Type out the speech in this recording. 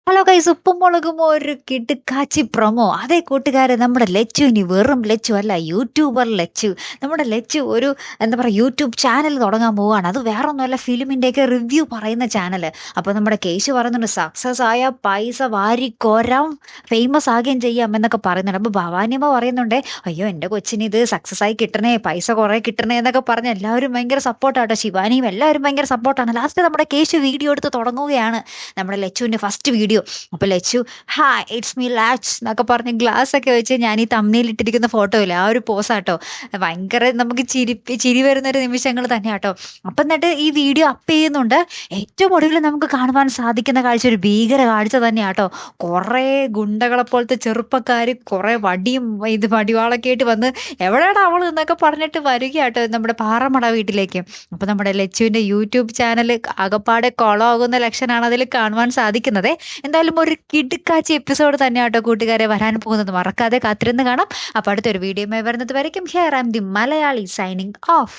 Hello guys, ഉപ്പും മുളകും ഒരു കിടുക്കാച്ചി പ്രൊമോ. അതെ കൂട്ടുകാരെ, നമ്മുടെ ലച്ചു ഇനി വെറും ലച്ചു അല്ല, യൂട്യൂബർ ലച്ചു. നമ്മുടെ ലച്ചു ഒരു എന്താ പറയുക യൂട്യൂബ് ചാനൽ തുടങ്ങാൻ പോവുകയാണ്. അത് വേറെ ഒന്നുമല്ല, ഫിലിമിൻ്റെയൊക്കെ റിവ്യൂ പറയുന്ന ചാനൽ. അപ്പോൾ നമ്മുടെ കേശു പറയുന്നുണ്ട്, സക്സസ് ആയ പൈസ വാരിക്കോരാം, ഫേമസ് ആകുകയും ചെയ്യാം എന്നൊക്കെ പറയുന്നുണ്ട്. അപ്പോൾ ഭവാനിയമ്മ പറയുന്നുണ്ട്, അയ്യോ എൻ്റെ കൊച്ചിന് ഇത് സക്സസ് ആയി കിട്ടണേ, പൈസ കുറേ കിട്ടണേ എന്നൊക്കെ പറഞ്ഞ് എല്ലാവരും ഭയങ്കര സപ്പോർട്ടാട്ടോ. ശിവാനിയും എല്ലാവരും ഭയങ്കര സപ്പോർട്ടാണ്. ലാസ്റ്റ് നമ്മുടെ കേശു വീഡിയോ എടുത്ത് തുടങ്ങുകയാണ്, നമ്മുടെ ലച്ചുവിൻ്റെ ഫസ്റ്റ് വീഡിയോ. അപ്പോൾ Lachu hi it's me latch എന്നൊക്കെ പറഞ്ഞ് ഗ്ലാസ് ഒക്കെ വെച്ച് ഞാൻ ഈ തമ്മിൽ ഇട്ടിരിക്കുന്ന ഫോട്ടോ ഇല്ല, ആ ഒരു പോസാട്ടോ. ഭയങ്കര നമുക്ക് ചിരി വരുന്ന ഒരു നിമിഷങ്ങൾ തന്നെയാട്ടോ. അപ്പം എന്നിട്ട് ഈ വീഡിയോ അപ്പ് ചെയ്യുന്നുണ്ട്. ഏറ്റവും ഒടുവിൽ നമുക്ക് കാണുവാൻ സാധിക്കുന്ന കാഴ്ച ഒരു ഭീകര കാഴ്ച തന്നെയാട്ടോ. കുറേ ഗുണ്ടകളെ പോലത്തെ ചെറുപ്പക്കാർ കുറേ വടിയും വടിവാളൊക്കെ ആയിട്ട് വന്ന് എവിടെയാണ് അവൾ എന്നൊക്കെ പറഞ്ഞിട്ട് വരികയാട്ടോ നമ്മുടെ പാറമട വീട്ടിലേക്ക്. അപ്പോൾ നമ്മുടെ ലച്ചുവിൻ്റെ യൂട്യൂബ് ചാനൽ ആകപ്പാടെ കുളമാകുന്ന ലക്ഷണമാണ് അതിൽ കാണുവാൻ സാധിക്കുന്നത്. എന്തായാലും ഒരു കിടുക്കാച്ചി എപ്പിസോഡ് തന്നെയാട്ടോ കൂട്ടുകാരെ വരാൻ പോകുന്നത്. മറക്കാതെ കാത്തിരുന്ന് കാണാം. അപ്പോൾ അടുത്തൊരു വീഡിയോയുമായി വരുന്നത് വരയ്ക്കും here I am the Malayali signing of.